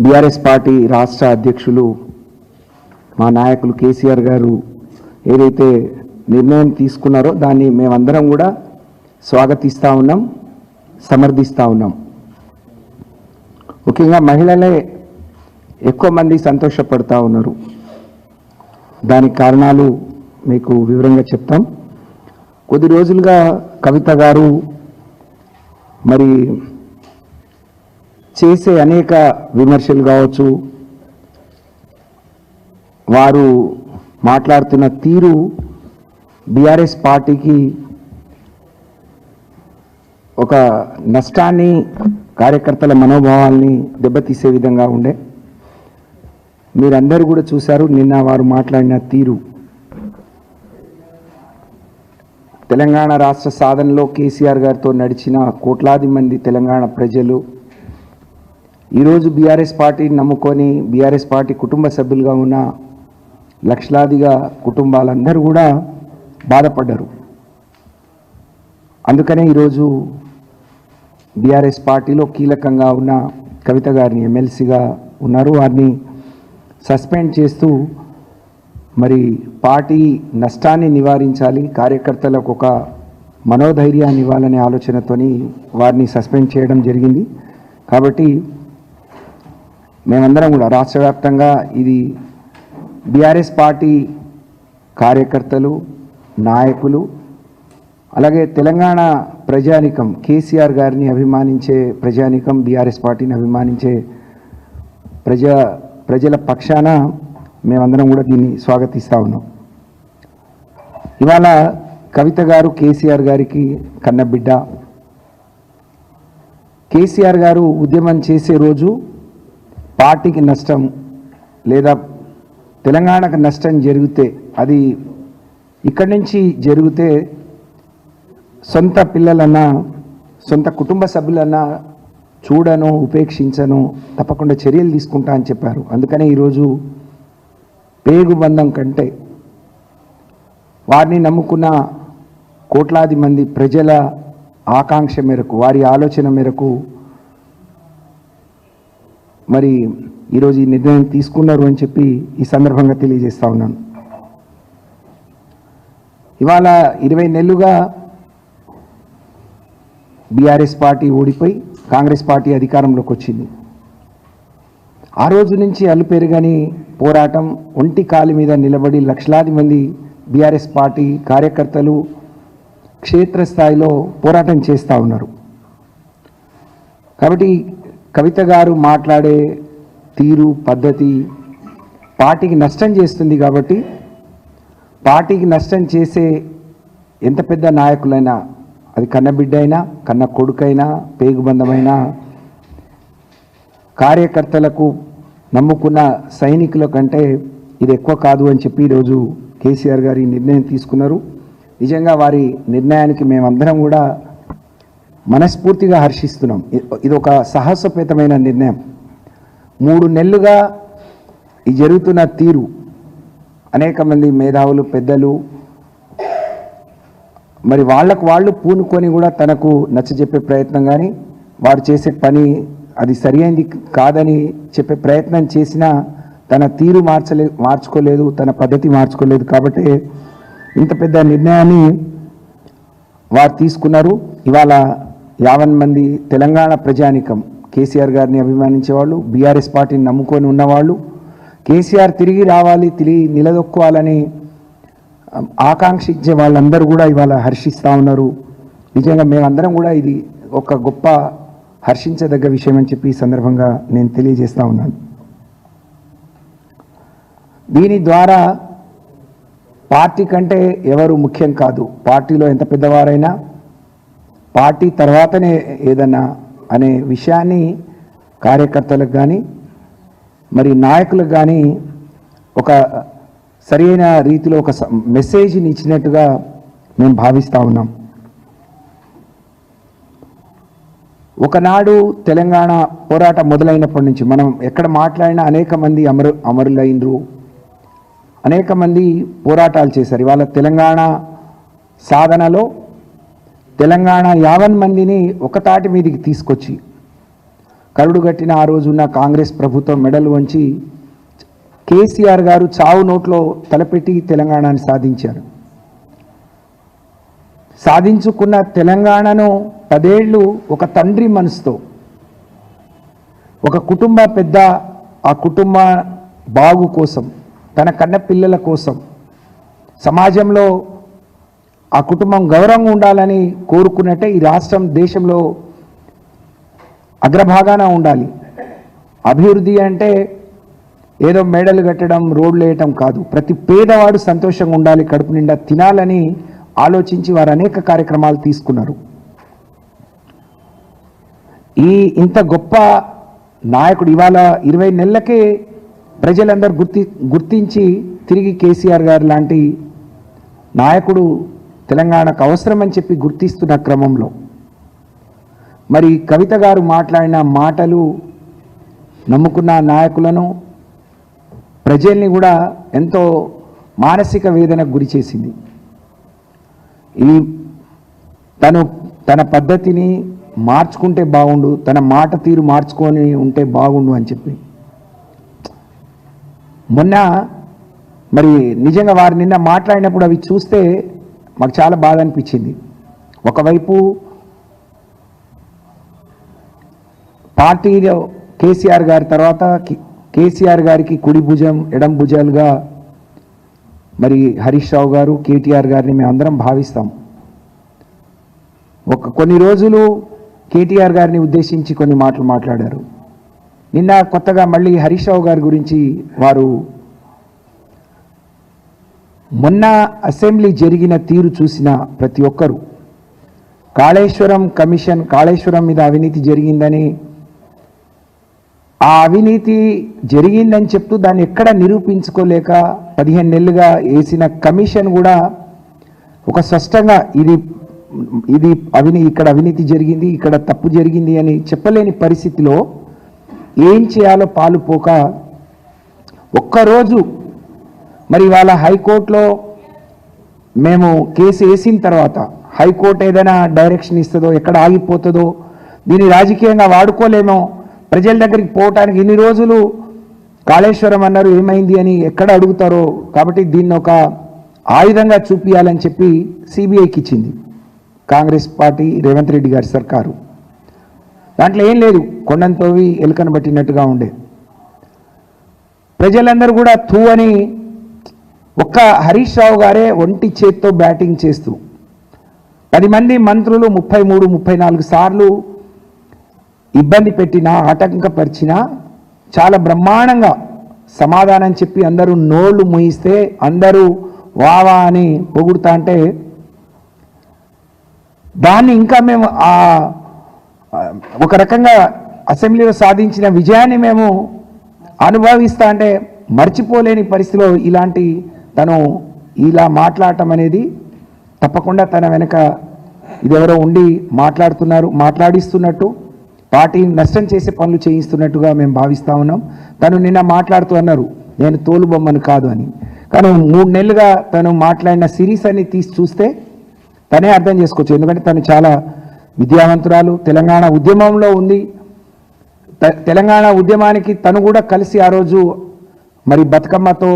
BRS party రాష్ట్ర అధ్యక్షులు మా నాయకులు కేసీఆర్ గారు ఏదైతే నిర్ణయం తీసుకున్నారో దాన్ని మేమందరం కూడా స్వాగతిస్తూ ఉన్నాం, సమర్థిస్తూ ఉన్నాం. ముఖ్యంగా మహిళలే ఎక్కువ మంది సంతోషపడుతూ ఉన్నారు. దానికి కారణాలు మీకు వివరంగా చెప్తాం. కొద్ది రోజులుగా కవిత గారు మరి చేసే అనేక విమర్శలు కావచ్చు, వారు మాట్లాడుతున్న తీరు బీఆర్ఎస్ పార్టీకి ఒక నష్టాన్ని, కార్యకర్తల మనోభావాల్ని దెబ్బతీసే విధంగా ఉండే. మీరందరూ కూడా చూశారు నిన్న వారు మాట్లాడిన తీరు. తెలంగాణ రాష్ట్ర సాధనలో కేసీఆర్ గారితో నడిచిన కోట్లాది మంది తెలంగాణ ప్రజలు ఈరోజు బీఆర్ఎస్ పార్టీని నమ్ముకొని బీఆర్ఎస్ పార్టీ కుటుంబ సభ్యులుగా ఉన్న లక్షలాదిగా కుటుంబాలందరూ కూడా బాధపడ్డారు. అందుకనే ఈరోజు బీఆర్ఎస్ పార్టీలో కీలకంగా ఉన్న కవిత గారిని ఎమ్మెల్సీగా ఉన్నారు, వారిని సస్పెండ్ చేస్తూ మరి పార్టీ నష్టాన్ని నివారించాలి, కార్యకర్తలకు ఒక మనోధైర్యాన్ని ఇవ్వాలనే ఆలోచనతోని వారిని సస్పెండ్ చేయడం జరిగింది. కాబట్టి మేమందరం కూడా రాష్ట్ర వ్యాప్తంగా ఇది బీఆర్ఎస్ పార్టీ కార్యకర్తలు, నాయకులు, అలాగే తెలంగాణ ప్రజానికం, కేసీఆర్ గారిని అభిమానించే ప్రజానికం, బీఆర్ఎస్ పార్టీని అభిమానించే ప్రజల పక్షాన మేమందరం కూడా దీన్ని స్వాగతిస్తూ ఉన్నాం. ఇవాళ కవిత గారు కేసీఆర్ గారికి కన్నబిడ్డ. కేసీఆర్ గారు ఉద్యమం చేసే రోజు పార్టీకి నష్టం లేదా తెలంగాణకు నష్టం జరిగితే, అది ఇక్కడి నుంచి జరిగితే సొంత పిల్లలన్నా సొంత కుటుంబ సభ్యులన్నా చూడను, ఉపేక్షించను, తప్పకుండా చర్యలు తీసుకుంటా అని చెప్పారు. అందుకనే ఈరోజు పేగుబంధం కంటే వారిని నమ్ముకున్న కోట్లాది మంది ప్రజల ఆకాంక్ష మేరకు, వారి ఆలోచన మేరకు మరి ఈరోజు ఈ నిర్ణయం తీసుకున్నారు అని చెప్పి ఈ సందర్భంగా తెలియజేస్తా ఉన్నాను. ఇవాళ 20 నెలలుగా బీఆర్ఎస్ పార్టీ ఓడిపోయి కాంగ్రెస్ పార్టీ అధికారంలోకి వచ్చింది. ఆ రోజు నుంచి అలుపెరుగని పోరాటం, ఒంటి కాలి మీద నిలబడి లక్షలాది మంది బీఆర్ఎస్ పార్టీ కార్యకర్తలు క్షేత్రస్థాయిలో పోరాటం చేస్తూ ఉన్నారు. కాబట్టి కవిత గారు మాట్లాడే తీరు, పద్ధతి పార్టీకి నష్టం చేస్తుంది. కాబట్టి పార్టీకి నష్టం చేసే ఎంత పెద్ద నాయకులైనా, అది కన్నబిడ్డ అయినా, కన్న కొడుకైనా, పేగుబంధమైనా, కార్యకర్తలకు నమ్ముకున్న సైనికుల కంటే ఇది ఎక్కువ కాదు అని చెప్పి ఈరోజు కేసీఆర్ గారి నిర్ణయం తీసుకున్నారు. నిజంగా వారి నిర్ణయానికి మేమందరం కూడా మనస్ఫూర్తిగా హర్షిస్తున్నాం. ఇది ఒక సాహసోపేతమైన నిర్ణయం. 3 నెలలుగా ఈ జరుగుతున్న తీరు అనేక మంది మేధావులు, పెద్దలు మరి వాళ్ళు పూనుకొని కూడా తనకు నచ్చజెప్పే ప్రయత్నం, కానీ వారు చేసే పని అది సరైనది కాదని చెప్పే ప్రయత్నం చేసినా తన తీరు మార్చుకోలేదు, తన పద్ధతి మార్చుకోలేదు. కాబట్టి ఇంత పెద్ద నిర్ణయాన్ని వారు తీసుకున్నారు. ఇవాళ 50 మంది తెలంగాణ ప్రజానికం, కేసీఆర్ గారిని అభిమానించేవాళ్ళు, బీఆర్ఎస్ పార్టీని నమ్ముకొని ఉన్నవాళ్ళు, కేసీఆర్ తిరిగి రావాలి, తిరిగి నిలదొక్కోవాలని ఆకాంక్షించే వాళ్ళందరూ కూడా ఇవాళ హర్షిస్తూ ఉన్నారు. నిజంగా మేమందరం కూడా ఇది ఒక గొప్ప హర్షించదగ్గ విషయం అని చెప్పి ఈ సందర్భంగా నేను తెలియజేస్తూ ఉన్నాను. దీని ద్వారా పార్టీ కంటే ఎవరు ముఖ్యం కాదు, పార్టీలో ఎంత పెద్దవారైనా పార్టీ తర్వాతనే ఏదన్నా అనే విషయాన్ని కార్యకర్తలకు కానీ మరి నాయకులకు కానీ ఒక సరైన రీతిలో ఒక మెసేజ్ని ఇచ్చినట్టుగా మేము భావిస్తూ ఉన్నాం. ఒకనాడు తెలంగాణ పోరాటం మొదలైనప్పటి నుంచి మనం ఎక్కడ మాట్లాడినా అనేక మంది అమరులైనరు, అనేక మంది పోరాటాలు చేశారు. ఇవాళ తెలంగాణ సాధనలో తెలంగాణ 50 మందిని ఒక తాటి మీదకి తీసుకొచ్చి కరుడుగట్టిన ఆ రోజున్న కాంగ్రెస్ ప్రభుత్వం మెడలు వంచి కేసీఆర్ గారు చావు నోట్లో తలపెట్టి తెలంగాణని సాధించారు. సాధించుకున్న తెలంగాణను 10 ఏళ్ళు ఒక తండ్రి మనసుతో, ఒక కుటుంబ పెద్ద ఆ కుటుంబ బాగు కోసం, తన కన్న పిల్లల కోసం, సమాజంలో ఆ కుటుంబం గౌరవంగా ఉండాలని కోరుకున్నట్టే ఈ రాష్ట్రం దేశంలో అగ్రభాగాన ఉండాలి. అభివృద్ధి అంటే ఏదో మేడలు కట్టడం, రోడ్లు వేయటం కాదు. ప్రతి పేదవాడు సంతోషంగా ఉండాలి, కడుపు నిండా తినాలని ఆలోచించి వారు అనేక కార్యక్రమాలు తీసుకున్నారు. ఇంత గొప్ప నాయకుడు ఇవాళ 20 నెలలకే ప్రజలందరూ గుర్తించి తిరిగి కేసీఆర్ గారు లాంటి నాయకుడు తెలంగాణకు అవసరమని చెప్పి గుర్తిస్తున్న క్రమంలో మరి కవిత గారు మాట్లాడిన మాటలు నమ్ముకున్న నాయకులను, ప్రజల్ని కూడా ఎంతో మానసిక వేదనకు గురి చేసింది. తన పద్ధతిని మార్చుకుంటే బాగుండు, తన మాట తీరు మార్చుకొని ఉంటే బాగుండు అని చెప్పి మొన్న మరి నిజంగా వారు నిన్న మాట్లాడినప్పుడు అవి చూస్తే మాకు చాలా బాధ అనిపించింది. ఒకవైపు పార్టీలో కేసీఆర్ గారి తర్వాత కేసీఆర్ గారికి కుడి భుజం ఎడం భుజాలుగా మరి హరీష్ రావు గారు, కేటీఆర్ గారిని మేము అందరం భావిస్తాం. కొన్ని రోజులు కేటీఆర్ గారిని ఉద్దేశించి కొన్ని మాటలు మాట్లాడారు. నిన్న కొత్తగా మళ్ళీ హరీష్ రావు గారి గురించి వారు మొన్న అసెంబ్లీ జరిగిన తీరు చూసిన ప్రతి ఒక్కరూ కాళేశ్వరం కమిషన్, కాళేశ్వరం మీద అవినీతి జరిగిందని, ఆ అవినీతి జరిగిందని చెప్తూ దాన్ని ఎక్కడ నిరూపించుకోలేక 15 నెలలుగా వేసిన కమిషన్ కూడా ఒక స్పష్టంగా ఇది ఇక్కడ అవినీతి జరిగింది, ఇక్కడ తప్పు జరిగింది అని చెప్పలేని పరిస్థితిలో ఏం చేయాలో పాలుపోక ఒక్కరోజు మరి వాళ్ళ హైకోర్టులో మేము కేసు వేసిన తర్వాత హైకోర్టు ఏదైనా డైరెక్షన్ ఇస్తుందో, ఎక్కడ ఆగిపోతుందో, దీన్ని రాజకీయంగా వాడుకోలేమో, ప్రజల దగ్గరికి పోవటానికి ఇన్ని రోజులు కాళేశ్వరం అన్నారు ఏమైంది అని ఎక్కడ అడుగుతారో, కాబట్టి దీన్ని ఒక ఆయుధంగా చూపించాలని చెప్పి సిబిఐకి ఇచ్చింది కాంగ్రెస్ పార్టీ, రేవంత్ రెడ్డి గారి సర్కారు. దాంట్లో ఏం లేదు, కొండంతోవి ఎలుకను పట్టినట్టుగా ఉండే. ప్రజలందరూ కూడా తూ అని ఒక్క హరీష్ రావు గారే ఒంటి చేత్తో బ్యాటింగ్ చేస్తూ 10 మంది మంత్రులు 33-34 సార్లు ఇబ్బంది పెట్టినా, ఆటంకపరిచినా చాలా బ్రహ్మాండంగా సమాధానం చెప్పి అందరూ నోళ్లు మూయిస్తే అందరూ వావా అని పొగుడుతా అంటే దాన్ని ఇంకా మేము ఒక రకంగా అసెంబ్లీలో సాధించిన విజయాన్ని మేము అనుభవిస్తా అంటే మర్చిపోలేని పరిస్థితిలో తను ఇలా మాట్లాడటం అనేది తప్పకుండా తన వెనక ఇదెవరో ఉండి మాట్లాడిస్తున్నట్టు, పార్టీని నష్టం చేసే పనులు చేయిస్తున్నట్టుగా మేము భావిస్తూ ఉన్నాం. తను నిన్న మాట్లాడుతూ అన్నారు నేను తోలుబొమ్మను కాదు అని. కానీ 3 నెలలుగా తను మాట్లాడిన సిరీస్ అన్ని తీసి చూస్తే తనే అర్థం చేసుకోవచ్చు. ఎందుకంటే తను చాలా విద్యావంతురాలు, తెలంగాణ ఉద్యమంలో ఉంది. తెలంగాణ ఉద్యమానికి తను కూడా కలిసి ఆ రోజు మరి బతుకమ్మతో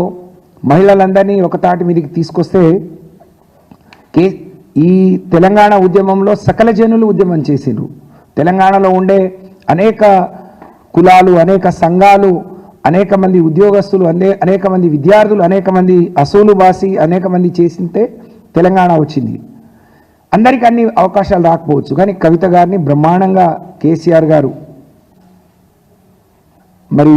మహిళలందరినీ ఒక తాటి మీదకి తీసుకొస్తే ఈ తెలంగాణ ఉద్యమంలో సకల జనులు ఉద్యమం చేసిండ్రు. తెలంగాణలో ఉండే అనేక కులాలు, అనేక సంఘాలు, అనేక మంది ఉద్యోగస్తులు, అనేక మంది విద్యార్థులు, అనేక మంది అసూలు బాసి అనేక మంది చేసింటే తెలంగాణ వచ్చింది. అందరికీ అన్ని అవకాశాలు రాకపోవచ్చు, కానీ కవిత గారిని బ్రహ్మాండంగా కేసీఆర్ గారు మరి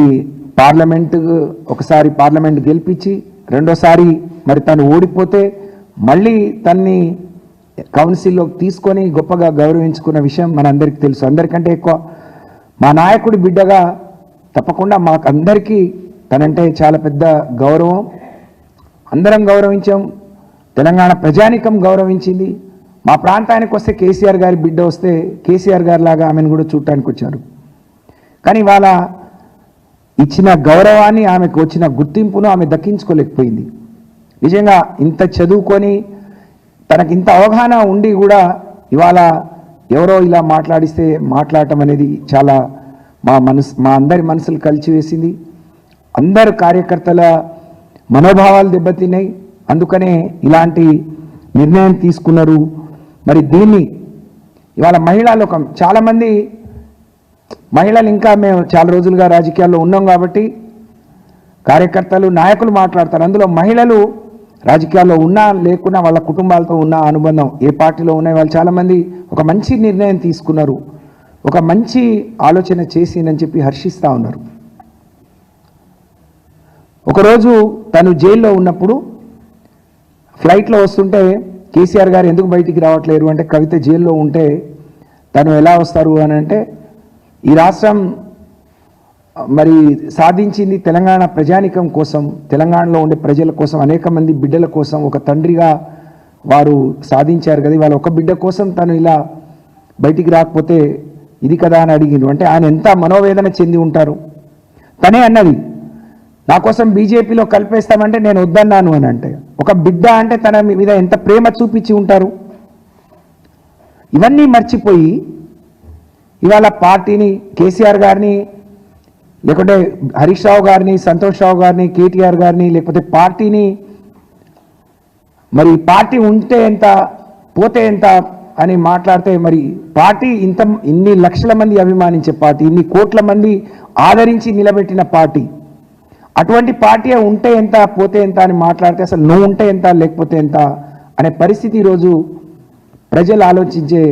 ఒకసారి పార్లమెంట్ గెలిపించి రెండోసారి మరి తను ఓడిపోతే మళ్ళీ తన్ని కౌన్సిల్లోకి తీసుకొని గొప్పగా గౌరవించుకున్న విషయం మనందరికీ తెలుసు. అందరికంటే ఎక్కువ మా నాయకుడి బిడ్డగా తప్పకుండా మాకు అందరికీ తనంటే చాలా పెద్ద గౌరవం. అందరం గౌరవించాం, తెలంగాణ ప్రజానికం గౌరవించింది. మా ప్రాంతానికి వస్తే కేసీఆర్ గారి బిడ్డ వస్తే కేసీఆర్ గారి లాగా ఆమెను కూడా చూడటానికి వచ్చారు. కానీ వాళ్ళ ఇచ్చిన గౌరవాన్ని, ఆమెకు వచ్చిన గుర్తింపును ఆమె దక్కించుకోలేకపోయింది. నిజంగా ఇంత చదువుకొని తనకి ఇంత అవగాహన ఉండి కూడా ఇవాళ ఎవరో ఇలా మాట్లాడటం అనేది చాలా మా అందరి మనసులు కలిచివేసింది. అందరు కార్యకర్తల మనోభావాలు దెబ్బతిన్నాయి. అందుకనే ఇలాంటి నిర్ణయం తీసుకున్నారు. మరి దీన్ని ఇవాళ మహిళాలోకం చాలామంది మహిళలు ఇంకా మేము చాలా రోజులుగా రాజకీయాల్లో ఉన్నాం కాబట్టి కార్యకర్తలు నాయకులు మాట్లాడతారు. అందులో మహిళలు రాజకీయాల్లో ఉన్నా లేకున్నా వాళ్ళ కుటుంబాలతో ఉన్న అనుబంధం ఏ పార్టీలో ఉన్నాయి వాళ్ళు చాలామంది ఒక మంచి నిర్ణయం తీసుకున్నారు, ఒక మంచి ఆలోచన చేసిందని చెప్పి హర్షిస్తూ ఉన్నారు. ఒకరోజు తను జైల్లో ఉన్నప్పుడు ఫ్లైట్లో వస్తుంటే కేసీఆర్ గారు ఎందుకు బయటికి రావట్లేరు అంటే కవిత జైల్లో ఉంటే తను ఎలా వస్తారు అని అంటే ఈ రాష్ట్రం మరి సాధించింది తెలంగాణ ప్రజానికం కోసం, తెలంగాణలో ఉండే ప్రజల కోసం, అనేక మంది బిడ్డల కోసం ఒక తండ్రిగా వారు సాధించారు కదా. ఇవాళ ఒక బిడ్డ కోసం తను ఇలా బయటికి రాకపోతే ఇది కదా అని అడిగిండు. అంటే ఆయన ఎంత మనోవేదన చెంది ఉంటారు. తనే అన్నది నా కోసం బీజేపీలో కలిపేస్తామంటే నేను వద్దన్నాను అని అంటే ఒక బిడ్డ అంటే తన మీద ఎంత ప్రేమ చూపించి ఉంటారు. ఇవన్నీ మర్చిపోయి ఇవాళ పార్టీని కేసీఆర్ గారిని లేకుంటే హరీష్ రావు గారిని, సంతోష్ రావు గారిని, కేటీఆర్ గారిని లేకపోతే పార్టీని మరి పార్టీ ఉంటే ఎంత పోతే ఎంత అని మాట్లాడితే మరి పార్టీ ఇన్ని లక్షల మంది అభిమానించే పార్టీ, ఇన్ని కోట్ల మంది ఆదరించి నిలబెట్టిన పార్టీ, అటువంటి పార్టీ ఉంటే ఎంత పోతే ఎంత అని మాట్లాడితే అసలు నువ్వు ఉంటే ఎంత లేకపోతే ఎంత అనే పరిస్థితి ఈరోజు ప్రజలు ఆలోచించే,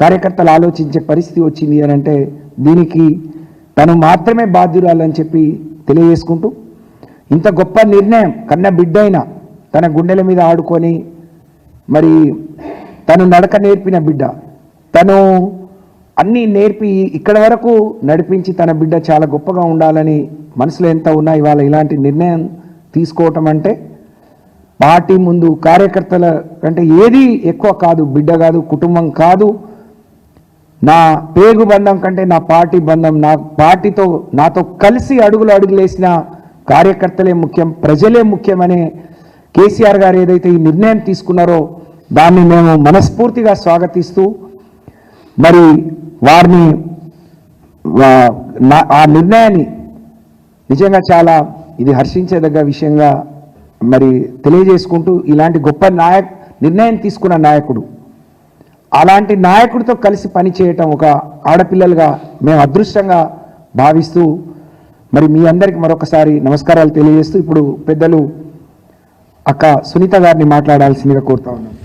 కార్యకర్తలు ఆలోచించే పరిస్థితి వచ్చింది అని అంటే దీనికి తను మాత్రమే బాధ్యురాలని చెప్పి తెలియజేసుకుంటూ ఇంత గొప్ప నిర్ణయం కన్న బిడ్డైన తన గుండెల మీద ఆడుకొని మరి తను నడక నేర్పిన బిడ్డ, తను అన్నీ నేర్పి ఇక్కడ వరకు నడిపించి తన బిడ్డ చాలా గొప్పగా ఉండాలని మనసులో ఎంత ఉన్నా ఇవాళ ఇలాంటి నిర్ణయం తీసుకోవటం అంటే పార్టీ ముందు కార్యకర్తల కంటే ఏది ఎక్కువ కాదు, బిడ్డ కాదు, కుటుంబం కాదు, నా పేగు బంధం కంటే నా పార్టీ బంధం, నా పార్టీతో నాతో కలిసి అడుగులేసిన కార్యకర్తలే ముఖ్యం, ప్రజలే ముఖ్యమనే కేసీఆర్ గారు ఏదైతే ఈ నిర్ణయం తీసుకున్నారో దాన్ని మేము మనస్ఫూర్తిగా స్వాగతిస్తూ మరి వారిని ఆ నిర్ణయాన్ని నిజంగా చాలా ఇది హర్షించేదగ్గ విషయంగా మరి తెలియజేసుకుంటూ ఇలాంటి గొప్ప నిర్ణయం తీసుకున్న నాయకుడు, అలాంటి నాయకుడితో కలిసి పనిచేయటం ఒక ఆడపిల్లలుగా మేము అదృష్టంగా భావిస్తూ మరి మీ అందరికీ మరొకసారి నమస్కారాలు తెలియజేస్తూ ఇప్పుడు పెద్దలు అక్క సునీత గారిని మాట్లాడాల్సిందిగా కోరుతా ఉన్నాను.